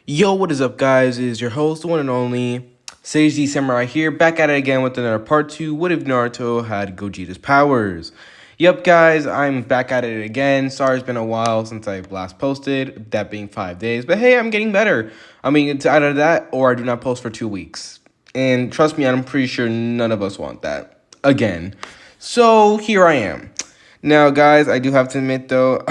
Yo, what is up, guys? It is your host, the one and only Sage the Samurai here, back at it again with another part 2. What if Naruto had Gogeta's powers? Yep, guys, I'm back at it again. Sorry, it's been a while since I last posted, that being 5 days. But hey, I'm getting better. I mean, it's either that or I do not post for 2 weeks. And trust me, I'm pretty sure none of us want that again. So here I am. Now, guys, I do have to admit though,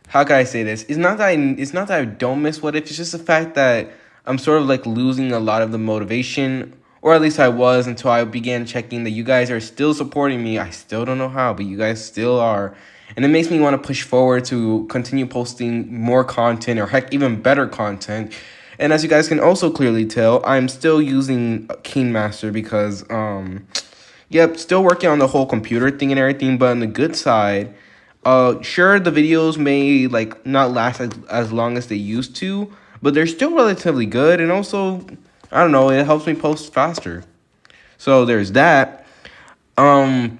how can I say this? It's not that I don't miss What If. It's just the fact that I'm sort of like losing a lot of the motivation, or at least I was until I began checking that you guys are still supporting me. I still don't know how, but you guys still are. And it makes me want to push forward to continue posting more content, or heck, even better content. And as you guys can also clearly tell, I'm still using Keen Master because, yep, still working on the whole computer thing and everything. But on the good side, sure, the videos may like not last as long as they used to, but they're still relatively good. And also, I don't know, it helps me post faster. So there's that. Um,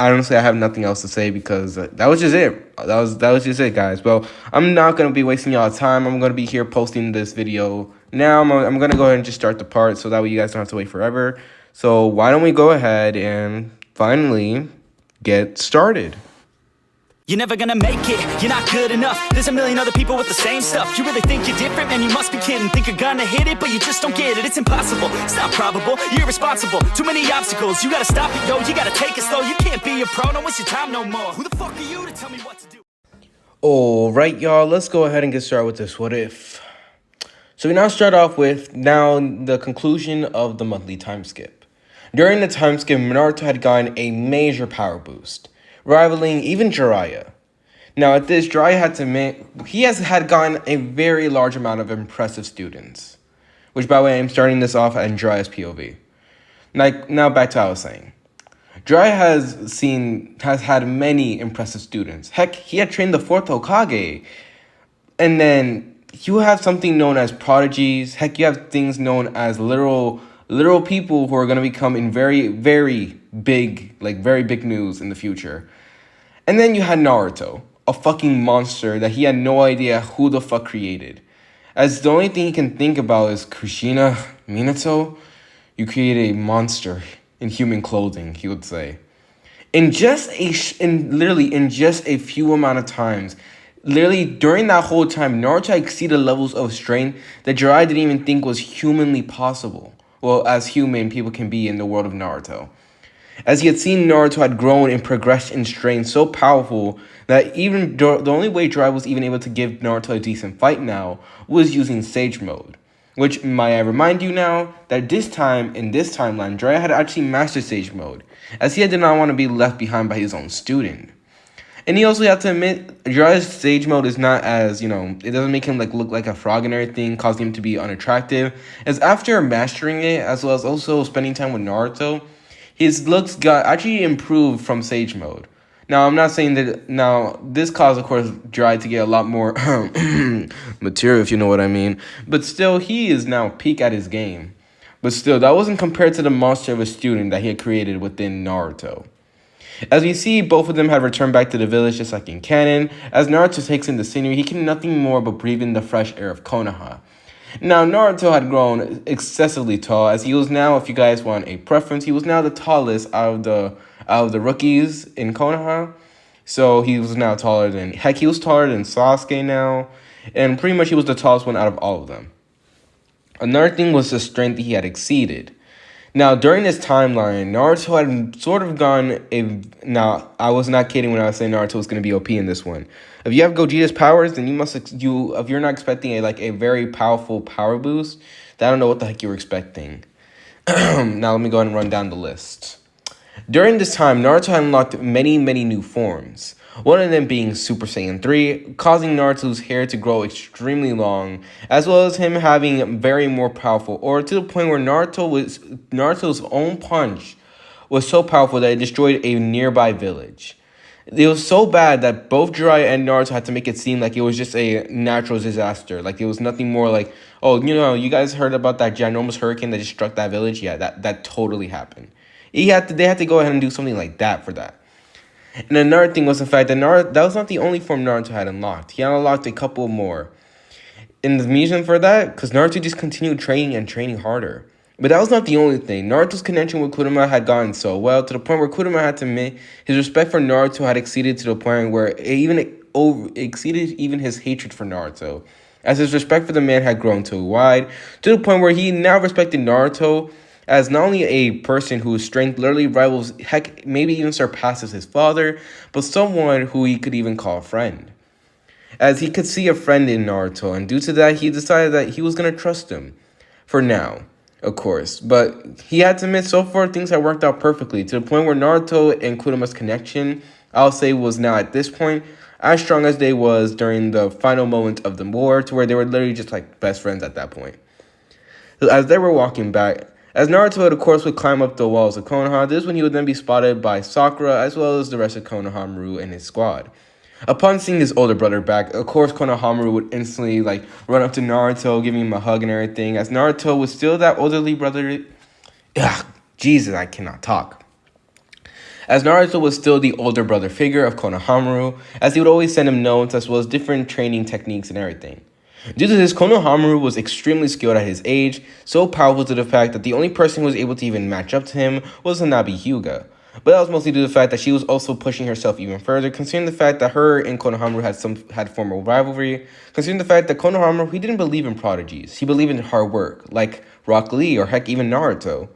Honestly, I have nothing else to say because that was just it. That was just it, guys. Well, I'm not gonna be wasting y'all time. I'm gonna be here posting this video now. I'm gonna go ahead and just start the part so that way you guys don't have to wait forever. So why don't we go ahead and finally get started? You're never gonna make it, you're not good enough. There's a million other people with the same stuff. You really think you're different? Man, you must be kidding. Think you're gonna hit it, but you just don't get it. It's impossible, it's not probable, you're irresponsible. Too many obstacles, you gotta stop it, yo. You gotta take it slow, you can't be a pro. Don't waste your time no more. Who the fuck are you to tell me what to do? Alright, y'all, let's go ahead and get started with this What If. So we now start off with the conclusion of the monthly time skip. During the time skip, Naruto had gotten a major power boost, rivaling even Jiraiya. Now at this, Jiraiya had to admit, he had gotten a very large amount of impressive students. Which, by the way, I'm starting this off at Jiraiya's POV. Now back to what I was saying. Jiraiya has had many impressive students. Heck, he had trained the 4th Hokage. And then you have something known as prodigies. Heck, you have things known as literal people who are going to become in very, very big news in the future. And then you had Naruto, a fucking monster that he had no idea who the fuck created. As the only thing he can think about is Kushina, Minato, you created a monster in human clothing, he would say. In just a few amount of times, literally during that whole time, Naruto exceeded levels of strength that Jiraiya didn't even think was humanly possible. Well, as human people can be in the world of Naruto. As he had seen, Naruto had grown and progressed in strength so powerful that even the only way Jiraiya was even able to give Naruto a decent fight now was using Sage Mode. Which, might I remind you now, that this time, in this timeline, Jiraiya had actually mastered Sage Mode, as he did not want to be left behind by his own student. And he also had to admit, Jiraiya's Sage Mode is not as, it doesn't make him look like a frog and everything, causing him to be unattractive. As after mastering it, as well as also spending time with Naruto, his looks got actually improved from Sage Mode. Now, I'm not saying that... Now, this caused, of course, Jiraiya to get a lot more material, if you know what I mean. But still, he is now peak at his game. But still, that wasn't compared to the monster of a student that he had created within Naruto. As we see, both of them have returned back to the village just like in canon. As Naruto takes in the scenery, he can do nothing more but breathe in the fresh air of Konoha. Now, Naruto had grown excessively tall, as he was now, if you guys want a preference, he was now the tallest out of the rookies in Konoha. So he was now taller than... Heck, he was taller than Sasuke now. And pretty much he was the tallest one out of all of them. Another thing was the strength he had exceeded. Now, during this timeline, Naruto had sort of gone a... Now, I was not kidding when I was saying Naruto was going to be OP in this one. If you have Gogeta's powers, then if you're not expecting a very powerful power boost, then I don't know what the heck you were expecting. Now, let me go ahead and run down the list. During this time, Naruto had unlocked many, many new forms. One of them being Super Saiyan 3, causing Naruto's hair to grow extremely long, as well as him having very more powerful aura, to the point where Naruto's own punch was so powerful that it destroyed a nearby village. It was so bad that both Jiraiya and Naruto had to make it seem like it was just a natural disaster. Like it was nothing more like, oh, you guys heard about that ginormous hurricane that just struck that village? Yeah, that totally happened. They had to go ahead and do something like that for that. And another thing was the fact that that was not the only form Naruto had unlocked. He had unlocked a couple more. And the reason for that, because Naruto just continued training and training harder. But that was not the only thing. Naruto's connection with Kurama had gotten so well to the point where Kurama had to admit his respect for Naruto had exceeded to the point where exceeded even his hatred for Naruto, as his respect for the man had grown too wide to the point where he now respected Naruto as not only a person whose strength literally rivals, heck, maybe even surpasses his father, but someone who he could even call a friend. As he could see a friend in Naruto, and due to that, he decided that he was going to trust him. For now, of course. But he had to admit, so far, things had worked out perfectly, to the point where Naruto and Kurama's connection, I'll say, was now at this point as strong as they was during the final moment of the war, to where they were literally just like best friends at that point. As they were walking back, as Naruto, of course, would climb up the walls of Konoha, this is when he would then be spotted by Sakura, as well as the rest of Konohamaru and his squad. Upon seeing his older brother back, of course, Konohamaru would instantly run up to Naruto, giving him a hug and everything, as Naruto was still that elderly brother. Ugh, Jesus, I cannot talk. As Naruto was still the older brother figure of Konohamaru, as he would always send him notes as well as different training techniques and everything. Due to this, Konohamaru was extremely skilled at his age, so powerful to the fact that the only person who was able to even match up to him was Hanabi Hyuga. But that was mostly due to the fact that she was also pushing herself even further, considering the fact that her and Konohamaru had formal rivalry, considering the fact that Konohamaru, he didn't believe in prodigies. He believed in hard work, like Rock Lee or heck even Naruto.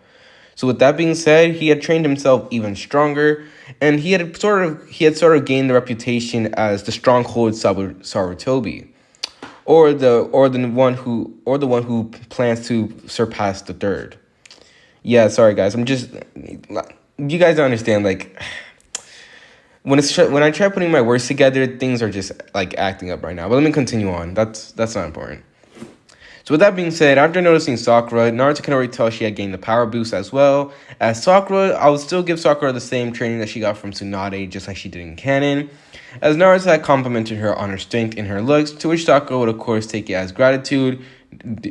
So with that being said, he had trained himself even stronger, and he had sort of gained the reputation as the stronghold Sarutobi, or the one who plans to surpass the third. Yeah, sorry guys, you guys don't understand, when I try putting my words together, things are just acting up right now. But let me continue on. That's not important. So with that being said, after noticing Sakura, Naruto can already tell she had gained the power boost as well. As Sakura, I would still give Sakura the same training that she got from Tsunade, just like she did in canon. As Naruto had complimented her on her strength and her looks, to which Sakura would of course take it as gratitude.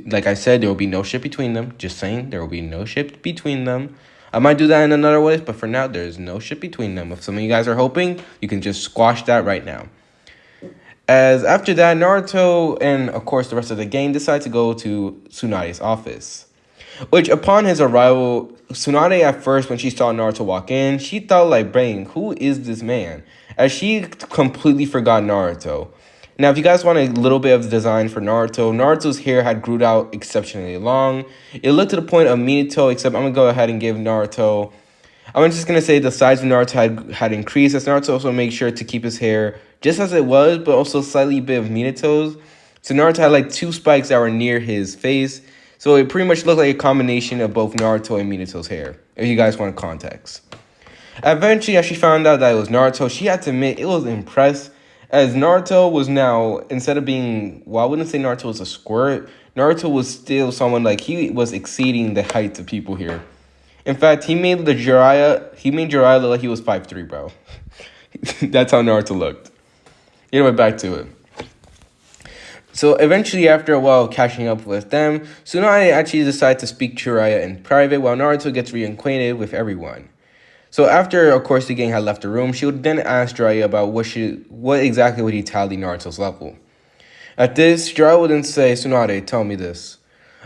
Like I said, there will be no shit between them. Just saying, there will be no shit between them. I might do that in another way, but for now, there's no shit between them. If some of you guys are hoping, you can just squash that right now. As after that, Naruto and, of course, the rest of the gang decide to go to Tsunade's office. Which, upon his arrival, Tsunade at first, when she saw Naruto walk in, she thought brain, who is this man? As she completely forgot Naruto. Now, if you guys want a little bit of the design for Naruto, Naruto's hair had grew out exceptionally long. It looked to the point of Minato, except I'm going to go ahead and give Naruto... I'm just going to say the size of Naruto had increased, as Naruto also made sure to keep his hair just as it was, but also slightly a bit of Minato's. So Naruto had two spikes that were near his face. So it pretty much looked like a combination of both Naruto and Minato's hair, if you guys want context. Eventually, as she found out that it was Naruto, she had to admit it was impressed, as Naruto was now, instead of being, I wouldn't say Naruto was a squirt, Naruto was still someone he was exceeding the heights of people here. In fact, he made Jiraiya look like he was 5'3", bro. That's how Naruto looked. Anyway, back to it. So eventually, after a while of catching up with them, Tsunade actually decides to speak to Jiraiya in private while Naruto gets reacquainted with everyone. So after, of course, the gang had left the room, she would then ask Jiraiya about what exactly would he tally Naruto's level. At this, Jiraiya would then say, Tsunade, tell me this.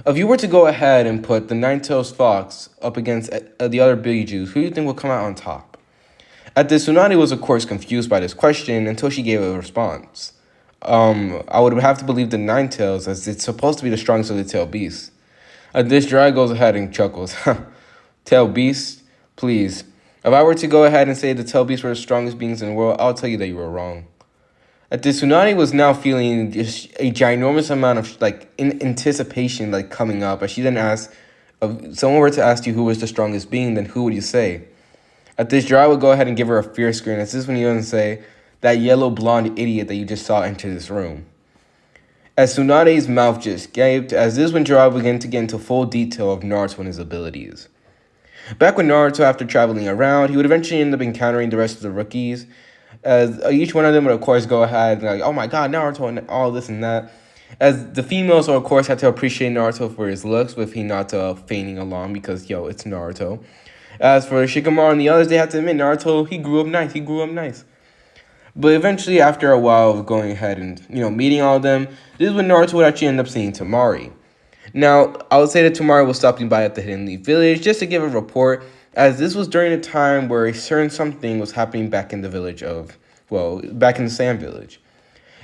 If you were to go ahead and put the Nine-Tails Fox up against the other Bijus, who do you think will come out on top? At this, Tsunade was, of course, confused by this question until she gave a response. I would have to believe the Nine-Tails, as it's supposed to be the strongest of the tail beasts. At this, Jiraiya goes ahead and chuckles. Tail beasts? Please. If I were to go ahead and say the tail beasts were the strongest beings in the world, I'll tell you that you were wrong. At this, Tsunade was now feeling just a ginormous amount of anticipation coming up. As she then asked, if someone were to ask you who was the strongest being, then who would you say? At this, Jiraiya would go ahead and give her a fierce grin. As this when he would say, that yellow blonde idiot that you just saw enter this room. As Tsunade's mouth just gaped, as this when Jiraiya began to get into full detail of Naruto and his abilities. Back when Naruto, after traveling around, he would eventually end up encountering the rest of the rookies. As each one of them would, of course, go ahead and oh my god, Naruto, and all this and that. As the females, of course, had to appreciate Naruto for his looks, with Hinata fainting along because, it's Naruto. As for Shikamaru and the others, they had to admit, Naruto, he grew up nice. But eventually, after a while of going ahead and, meeting all of them, this is when Naruto would actually end up seeing Tamari. Now, I would say that Tamari was stopping by at the Hidden Leaf Village just to give a report, as this was during a time where a certain something was happening back in the village back in the Sand Village.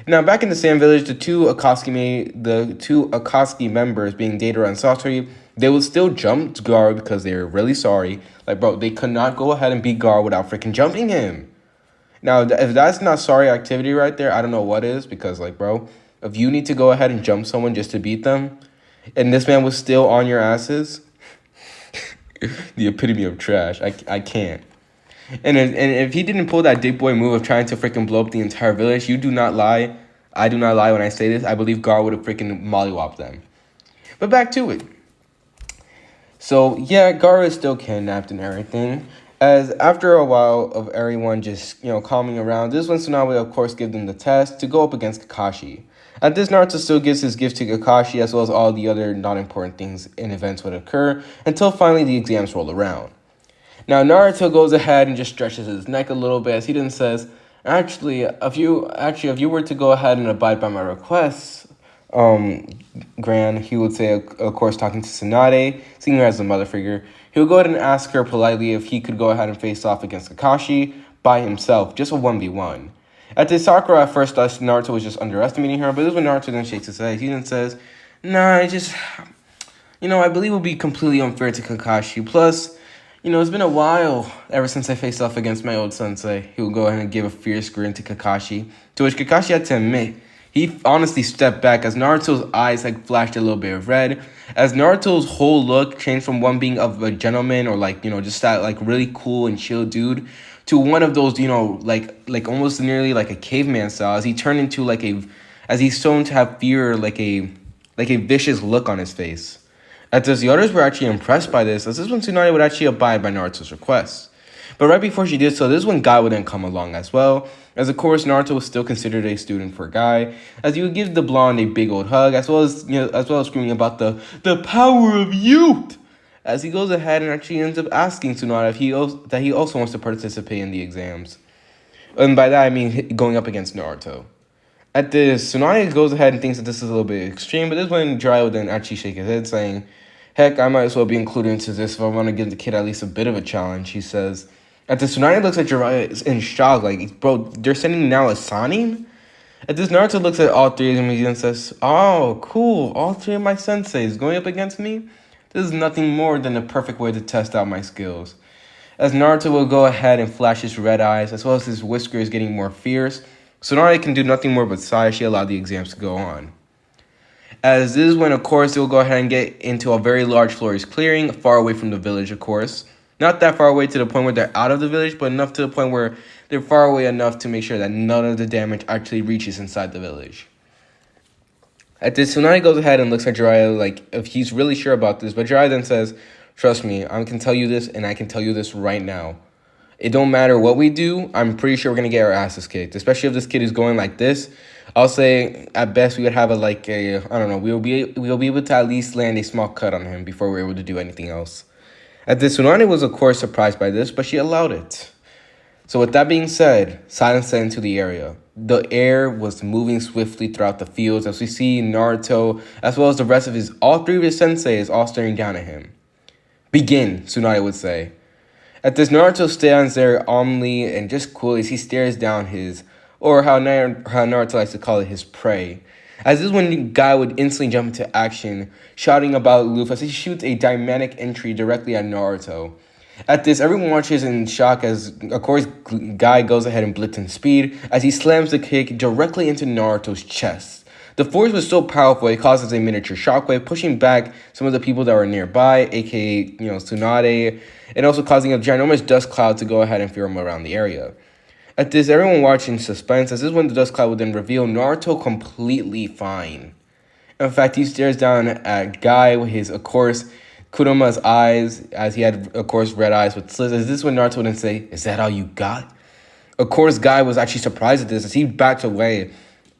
Now, back in the Sand Village, the two Akatsuki members, being Deidara and Sasori, they would still jump Gaara because they were really sorry. Like, bro, they could not go ahead and beat Gaara without freaking jumping him. Now, if that's not sorry activity right there, I don't know what is, because, like, bro, if you need to go ahead and jump someone just to beat them, and this man was still on your asses, the epitome of trash. I can't. And if he didn't pull that dick boy move of trying to freaking blow up the entire village, you do not lie. I do not lie when I say this. I believe Gaara would have freaking mollywopped them. But back to it. So, yeah, Gaara is still kidnapped and everything. As after a while of everyone just, calming around, this is when Tsunade, of course, gives them the test to go up against Kakashi. At this, Naruto still gives his gift to Kakashi, as well as all the other non-important things and events would occur, until finally the exams roll around. Now, Naruto goes ahead and just stretches his neck a little bit, as he then says, Actually, if you were to go ahead and abide by my requests, Gran, he would say, of course, talking to Tsunade, seeing her as a mother figure, he would go ahead and ask her politely if he could go ahead and face off against Kakashi by himself, just a 1v1. At this, Sakura at first thought Naruto was just underestimating her, but this is when Naruto then shakes his head. He then says, Nah, I believe it would be completely unfair to Kakashi. Plus, it's been a while ever since I faced off against my old sensei. He would go ahead and give a fierce grin to Kakashi, to which Kakashi had to admit he honestly stepped back as Naruto's eyes had flashed a little bit of red, as Naruto's whole look changed from one being of a gentleman or just that really cool and chill dude to one of those, like almost nearly like a caveman style, as he turned into as he's shown to have fear, like a vicious look on his face. At this, the others were actually impressed by this, as this is when Tsunade would actually abide by Naruto's request. But right before she did so, this is when Guy would then come along as well, as of course Naruto was still considered a student for Guy, as he would give the blonde a big old hug, as well as screaming about the power of youth, as he goes ahead and actually ends up asking Tsunade that he also wants to participate in the exams. And by that I mean going up against Naruto. At this, Tsunade goes ahead and thinks that this is a little bit extreme, but this is when Jiraiya would then actually shake his head, saying, Heck, I might as well be included into this if I want to give the kid at least a bit of a challenge, he says. At this, Tsunade looks at Jiraiya in shock, like, bro, they're sending now a Sanin? At this, Naruto looks at all three of them and says, Oh, cool, all three of my senseis going up against me? This is nothing more than a perfect way to test out my skills. As Naruto will go ahead and flash his red eyes, as well as his whiskers getting more fierce, Tsunade can do nothing more but sigh as she allowed the exams to go on. As this is when, of course, they will go ahead and get into a very large forest clearing, far away from the village, of course. Not that far away to the point where they're out of the village, but enough to the point where they're far away enough to make sure that none of the damage actually reaches inside the village. At this, Tsunade goes ahead and looks at Jiraiya like if he's really sure about this, but Jiraiya then says, Trust me, I can tell you this, and I can tell you this right now. It don't matter what we do, I'm pretty sure we're going to get our asses kicked, especially if this kid is going like this. I'll say at best we would have we'll be able to at least land a small cut on him before we're able to do anything else. At this, Tsunade was of course surprised by this, but she allowed it. So with that being said, silence set into the area. The air was moving swiftly throughout the fields as we see Naruto, as well as the rest of all three of his senseis all staring down at him. Begin, Tsunade would say. At this, Naruto stands there calmly and just cool as he stares down or how Naruto likes to call it, his prey. As this is when Guy would instantly jump into action, shouting about Luffy as he shoots a dynamic entry directly at Naruto. At this, everyone watches in shock as, of course, Guy goes ahead and blitz in speed as he slams the kick directly into Naruto's chest. The force was so powerful it causes a miniature shockwave, pushing back some of the people that were nearby, aka, Tsunade, and also causing a ginormous dust cloud to go ahead and film around the area. At this, everyone watching suspense, as this is when the dust cloud would then reveal Naruto completely fine. In fact, he stares down at Guy with his, of course, Kuruma's eyes, as he had, of course, red eyes with slits. As this is when Naruto would then say, Is that all you got? Of course, Guy was actually surprised at this as he backed away.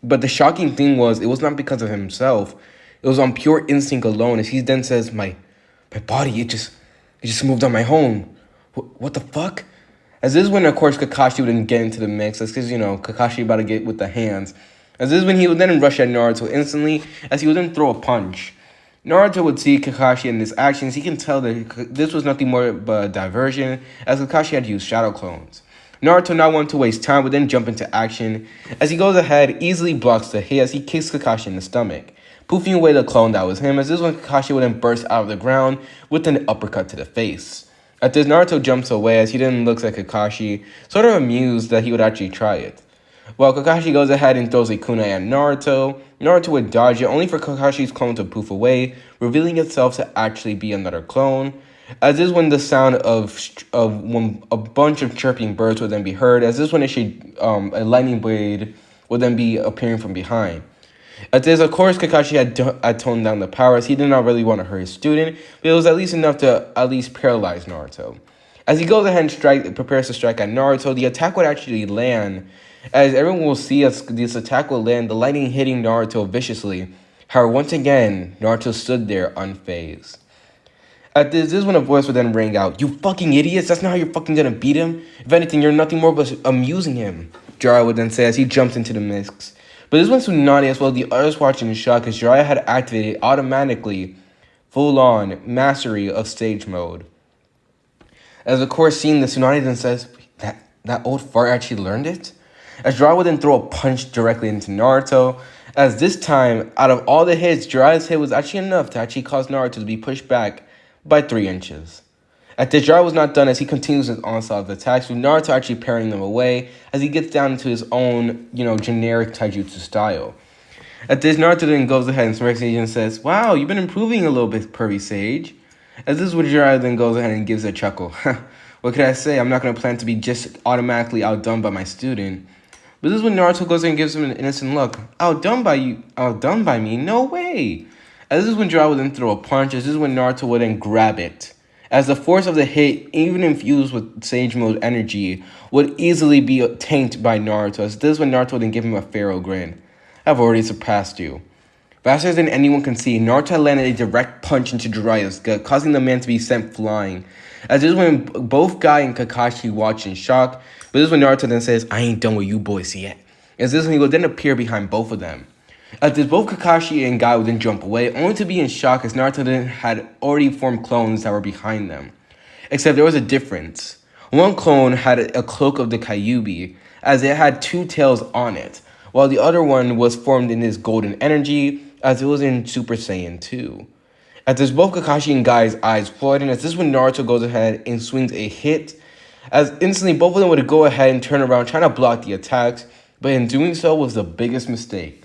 But the shocking thing was, it was not because of himself. It was on pure instinct alone, as he then says, My body, it just moved on my own. What the fuck? As this is when, of course, Kakashi wouldn't get into the mix. That's because, Kakashi about to get with the hands. As this is when he would then rush at Naruto instantly, as he would then throw a punch. Naruto would see Kakashi in his actions. He can tell that this was nothing more but a diversion, as Kakashi had used shadow clones. Naruto, not wanting to waste time, would then jump into action. As he goes ahead, easily blocks the hit as he kicks Kakashi in the stomach, poofing away the clone that was him, as this is when Kakashi would then burst out of the ground with an uppercut to the face. At this, Naruto jumps away as he then looks at Kakashi, sort of amused that he would actually try it. While Kakashi goes ahead and throws a kunai at Naruto, Naruto would dodge it only for Kakashi's clone to poof away, revealing itself to actually be another clone. As this is when the sound of when a bunch of chirping birds would then be heard, as this is when a lightning blade would then be appearing from behind. At this, of course, Kakashi had toned down the power as he did not really want to hurt his student, but it was at least enough to at least paralyze Naruto. As he goes ahead and prepares to strike at Naruto, the attack would actually land. As everyone will see, as this attack will land, the lightning hitting Naruto viciously. However, once again, Naruto stood there unfazed. At this is when a voice would then ring out, "You fucking idiots, that's not how you're fucking gonna beat him. If anything, you're nothing more but amusing him," Jiraiya would then say as he jumped into the mix. But this was Tsunade as well, the others watching in shock as Jiraiya had activated automatically full-on mastery of stage mode. As of course seeing the Tsunade then says, that old fart actually learned it? As Jiraiya would then throw a punch directly into Naruto, as this time, out of all the hits, Jiraiya's hit was actually enough to actually cause Naruto to be pushed back by 3 inches. At this, Jiraiya was not done as he continues his onslaught of attacks, with Naruto actually parrying them away as he gets down into his own, generic taijutsu style. At this, Naruto then goes ahead and smirks and says, "Wow, you've been improving a little bit, pervy sage." As this is what Jiraiya then goes ahead and gives a chuckle. What could I say? I'm not going to plan to be just automatically outdone by my student. But this is when Naruto goes and gives him an innocent look. Outdone by you? Outdone by me? No way. As this is when Jiraiya would then throw a punch. As this is when Naruto would then grab it. As the force of the hit, even infused with Sage Mode energy, would easily be tanked by Naruto. As this is when Naruto would then give him a pharaoh grin. "I've already surpassed you." Faster than anyone can see, Naruto landed a direct punch into Jiraiya's gut, causing the man to be sent flying. As this is when both Guy and Kakashi watch in shock, but this is when Naruto then says, "I ain't done with you boys yet." As this is when he would then appear behind both of them. As this, both Kakashi and Guy would then jump away, only to be in shock as Naruto then had already formed clones that were behind them. Except there was a difference. One clone had a cloak of the Kyuubi, as it had 2 tails on it, while the other one was formed in this golden energy, as it was in Super Saiyan 2. As this, both Kakashi and Guy's eyes flooded, as this is when Naruto goes ahead and swings a hit, as instantly both of them would go ahead and turn around trying to block the attacks, but in doing so was the biggest mistake.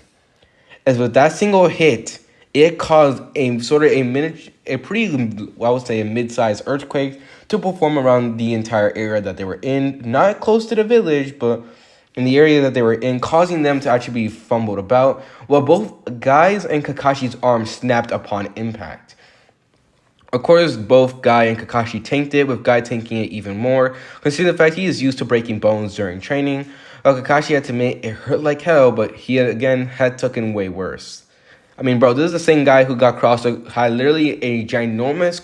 As with that single hit, it caused a mid-sized earthquake to perform around the entire area that they were in, not close to the village, but in the area that they were in, causing them to actually be fumbled about, while both Guy's and Kakashi's arms snapped upon impact. Of course, both Guy and Kakashi tanked it, with Guy tanking it even more, considering the fact he is used to breaking bones during training, while Kakashi had to admit it hurt like hell, but he had taken way worse. I mean, bro, this is the same guy who got had literally a ginormous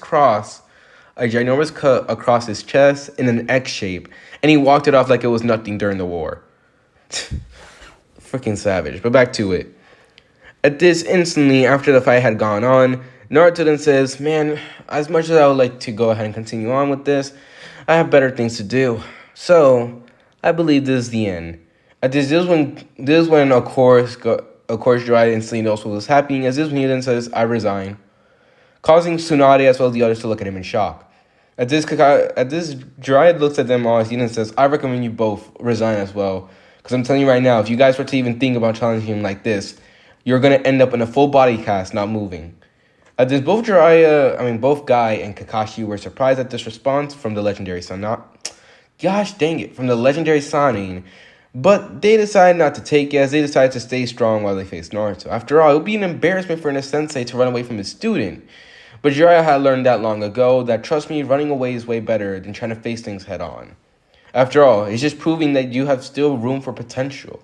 cut across his chest in an X shape, and he walked it off like it was nothing during the war. Freaking savage. But back to it. At this, instantly, after the fight had gone on, Naruto then says, "Man, as much as I would like to go ahead and continue on with this, I have better things to do. So, I believe this is the end." At this is when of course Jiraiya instantly knows what was happening, as this when he then says, "I resign," causing Tsunade as well as the others to look at him in shock. At this, Jiraiya looks at them all as he then says, "I recommend you both resign as well, because I'm telling you right now, if you guys were to even think about challenging him like this, you're going to end up in a full body cast, not moving." At this, both Guy and Kakashi were surprised at this response from the legendary from the legendary Sanin, but they decided not to take it, as they decided to stay strong while they faced Naruto. After all, it would be an embarrassment for a sensei to run away from his student. But Jiraiya had learned that long ago, that trust me, running away is way better than trying to face things head on. After all, it's just proving that you have still room for potential.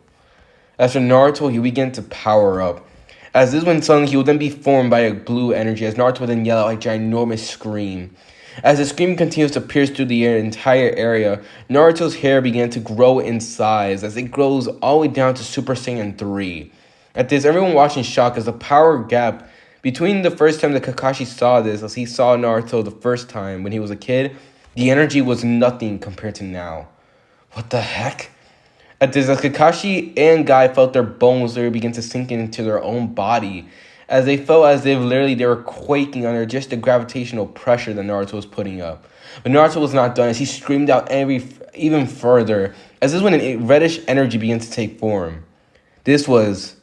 As for Naruto, he began to power up. As this when suddenly he would then be formed by a blue energy, as Naruto would then yell out a ginormous scream. As the scream continues to pierce through the entire area, Naruto's hair began to grow in size as it grows all the way down to Super Saiyan 3. At this, everyone watched in shock as the power gap between the first time that Kakashi saw this, as he saw Naruto the first time when he was a kid, the energy was nothing compared to now. What the heck? At this, as Kakashi and Guy felt their bones literally begin to sink into their own body, as they felt as if literally they were quaking under just the gravitational pressure that Naruto was putting up. But Naruto was not done as he screamed out even further, as this is when a reddish energy began to take form. This was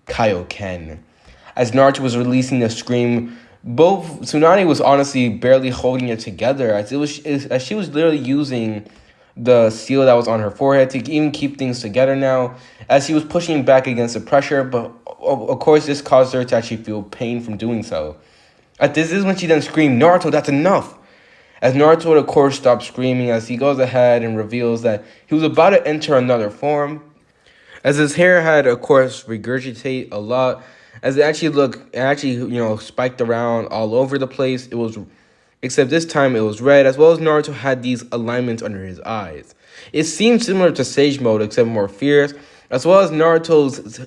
Kaioken. As Naruto was releasing the scream, both Tsunade was honestly barely holding it together, as she was literally using the seal that was on her forehead to even keep things together now, as she was pushing back against the pressure, but of course this caused her to actually feel pain from doing so. At this is when she then screamed, "Naruto, that's enough!" As Naruto would of course stop screaming as he goes ahead and reveals that he was about to enter another form, as his hair had of course regurgitate a lot, as it actually spiked around all over the place. Except this time it was red, as well as Naruto had these alignments under his eyes. It seemed similar to Sage Mode, except more fierce, as well as Naruto's,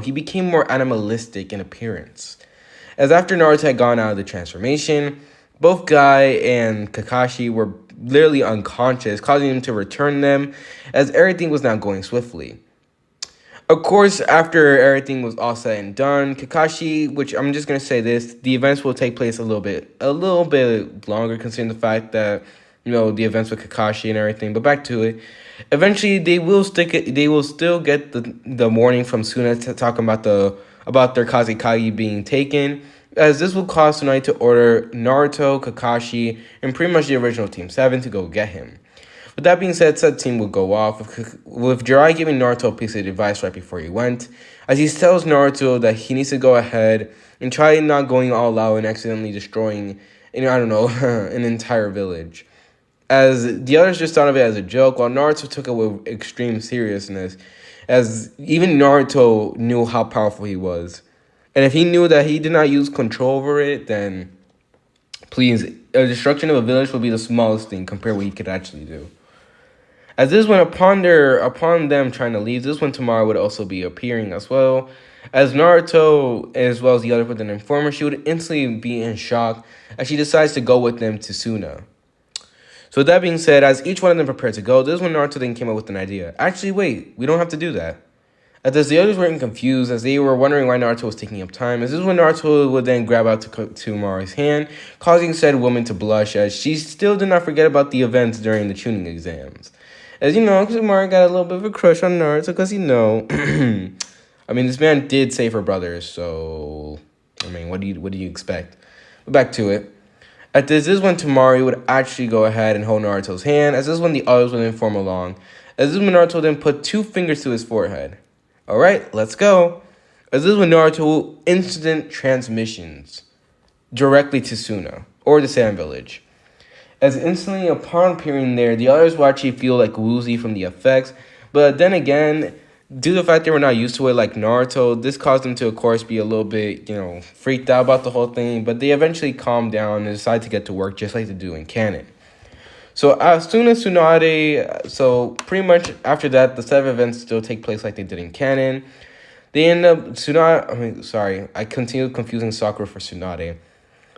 he became more animalistic in appearance. As after Naruto had gone out of the transformation, both Guy and Kakashi were literally unconscious, causing him to return them, as everything was now going swiftly. Of course, after everything was all said and done, Kakashi, which I'm just gonna say this, the events will take place a little bit longer, considering the fact that the events with Kakashi and everything. But back to it. Eventually, they will still get the warning from Suna talking about their Kazekage being taken, as this will cause Tsunade to order Naruto, Kakashi, and pretty much the original Team 7 to go get him. With that being said, said team will go off, with Jiraiya giving Naruto a piece of advice right before he went, as he tells Naruto that he needs to go ahead and try not going all out and accidentally destroying, an entire village. As the others just thought of it as a joke, while Naruto took it with extreme seriousness, as even Naruto knew how powerful he was. And if he knew that he did not use control over it, then please, a destruction of a village would be the smallest thing compared to what he could actually do. As this when upon them trying to leave, this when Tamara would also be appearing as well. As Naruto, as well as the other with an informer, she would instantly be in shock as she decides to go with them to Suna. So with that being said, as each one of them prepared to go, this is when Naruto then came up with an idea. Actually, wait, we don't have to do that. As the others were confused, as they were wondering why Naruto was taking up time, as this is when Naruto would then grab out to Mara's hand, causing said woman to blush, as she still did not forget about the events during the tuning exams. As because Mara got a little bit of a crush on Naruto, because this man did save her brothers, so what do you expect? But back to it. At this is when Tamari would actually go ahead and hold Naruto's hand, as this is when the others would then form along, as this is when Naruto then put 2 fingers to his forehead. Alright, let's go. As this is when Naruto instant transmissions directly to Suna, or the Sand Village. As instantly upon appearing there, the others will actually feel like woozy from the effects, but then again, due to the fact they were not used to it like Naruto, this caused them to, of course, be a little bit, freaked out about the whole thing, but they eventually calmed down and decided to get to work just like they do in canon. So as soon as Tsunade, pretty much after that, the 7 events still take place like they did in canon. They end up, I continue confusing Sakura for Tsunade.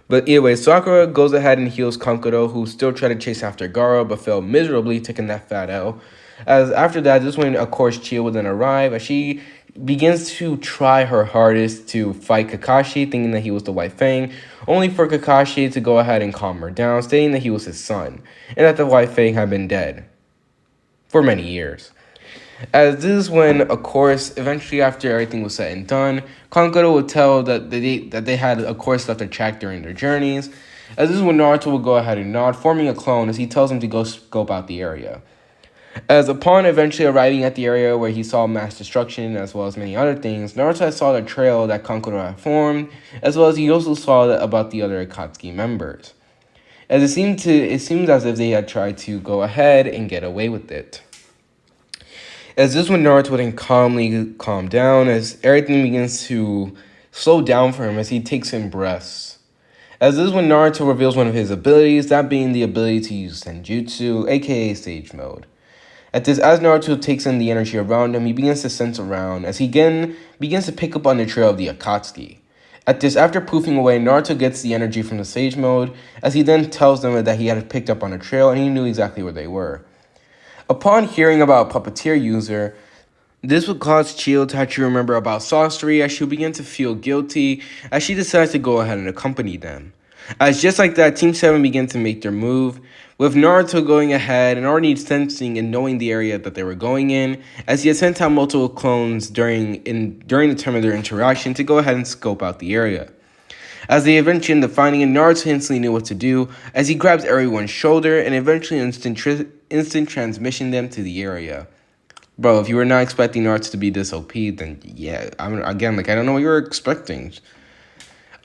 But anyway, Sakura goes ahead and heals Kankuro, who still tried to chase after Gaara, but failed miserably, taking that fat L. As after that, this is when, of course, Chie will then arrive, as she begins to try her hardest to fight Kakashi, thinking that he was the White Fang, only for Kakashi to go ahead and calm her down, stating that he was his son, and that the White Fang had been dead for many years. As this is when, of course, eventually after everything was said and done, Kankuro would tell that they had, of course, left a track during their journeys. As this is when Naruto would go ahead and nod, forming a clone as he tells him to go scope out the area. As upon eventually arriving at the area where he saw mass destruction as well as many other things, Naruto saw the trail that Kankuro had formed, as well as he also saw about the other Akatsuki members. As it seemed as if they had tried to go ahead and get away with it. As this when Naruto would then calmly calm down, as everything begins to slow down for him as he takes in breaths. As this is when Naruto reveals one of his abilities, that being the ability to use Senjutsu, aka Sage Mode. At this, as Naruto takes in the energy around him, he begins to sense around as he again begins to pick up on the trail of the Akatsuki. At this, after poofing away, Naruto gets the energy from the Sage Mode, as he then tells them that he had picked up on a trail and he knew exactly where they were. Upon hearing about a puppeteer user, this would cause Chiyo to actually remember about sorcery as she'll begin to feel guilty as she decides to go ahead and accompany them. As just like that, Team 7 begin to make their move, with Naruto going ahead and already sensing and knowing the area that they were going in, as he had sent out multiple clones during the time of their interaction to go ahead and scope out the area. As they eventually end up finding it, Naruto instantly knew what to do, as he grabs everyone's shoulder and eventually instant transmission them to the area. Bro, if you were not expecting Naruto to be this OP, then yeah, I don't know what you were expecting.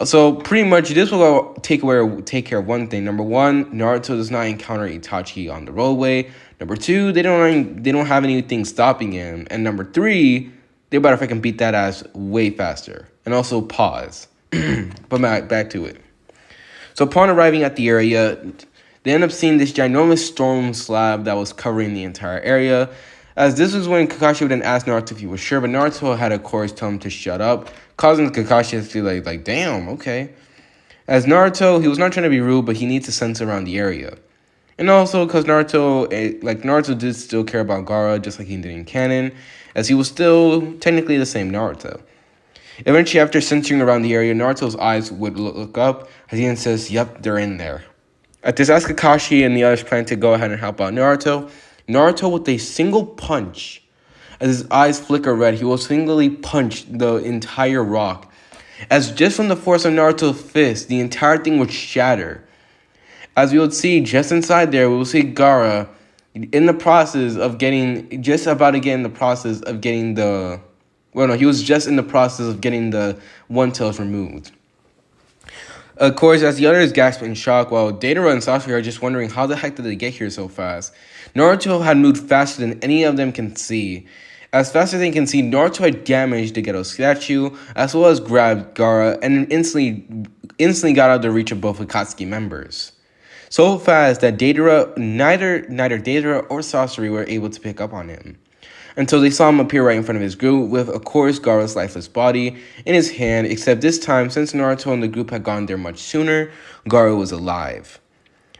So pretty much this will take care of one thing. Number one, Naruto does not encounter Itachi on the roadway. Number two, they don't have anything stopping him. And number three, they about to freaking beat that ass way faster. And also pause. But back to it. So upon arriving at the area, they end up seeing this ginormous storm slab that was covering the entire area. As this was when Kakashi would then ask Naruto if he was sure, but Naruto had of course tell him to shut up, causing Kakashi to feel like damn, okay. As Naruto, he was not trying to be rude, but he needs to sense around the area. And also because Naruto did still care about Gaara, just like he did in canon, as he was still technically the same Naruto. Eventually, after sensing around the area, Naruto's eyes would look up, as he then says, yep, they're in there. At this, as Kakashi and the others plan to go ahead and help out Naruto, with a single punch, as his eyes flicker red, he will singly punch the entire rock. As just from the force of Naruto's fist, the entire thing would shatter. As we would see just inside there, we will see Gaara in the process of getting the... Well, no, he was just in the process of getting the One Tails removed. Of course, as the others gasp in shock, while Deidara and Sasuke are just wondering how the heck did they get here so fast, Naruto had moved faster than any of them can see. As fast as they can see, Naruto had damaged the Geto statue, as well as grabbed Gaara, and instantly got out of the reach of both Akatsuki members. So fast that neither Deidara or Sasuke were able to pick up on him, until they saw him appear right in front of his group with, of course, Gaara's lifeless body in his hand, except this time, since Naruto and the group had gone there much sooner, Gaara was alive.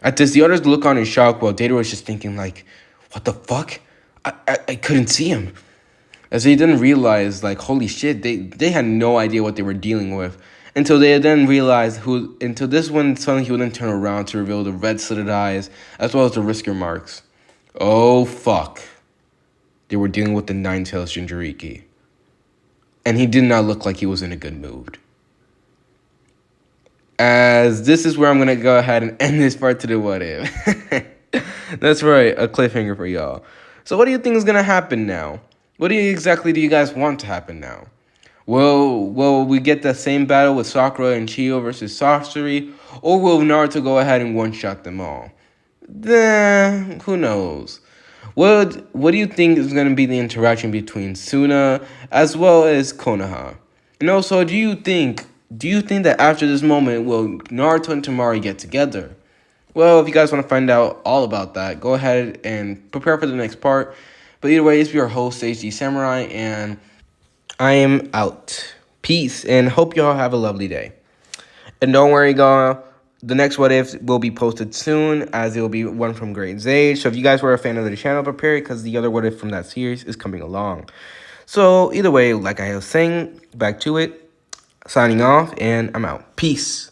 At this, the others look on in shock, while Deidara was just thinking like, what the fuck? I couldn't see him. As they didn't realize, like, holy shit, they had no idea what they were dealing with, until they then realized until this one suddenly he would then turn around to reveal the red slitted eyes, as well as the whisker marks. Oh, fuck. They were dealing with the Nine-Tails Jinchuriki. And he did not look like he was in a good mood. As this is where I'm going to go ahead and end this part to the what if. That's right, a cliffhanger for y'all. So what do you think is going to happen now? What exactly do you guys want to happen now? Will we get the same battle with Sakura and Chiyo versus Sasori? Or will Naruto go ahead and one-shot them all? Who knows? What do you think is going to be the interaction between Suna as well as Konoha? And also, do you think that after this moment, will Naruto and Temari get together? Well, if you guys want to find out all about that, go ahead and prepare for the next part. But either way, it's your host, HD Samurai, and I am out. Peace, and hope y'all have a lovely day. And don't worry, y'all. The next What If will be posted soon, as it will be one from Great Age. So if you guys were a fan of the channel, prepare it, because the other What If from that series is coming along. So either way, like I was saying, back to it. Signing off, and I'm out. Peace.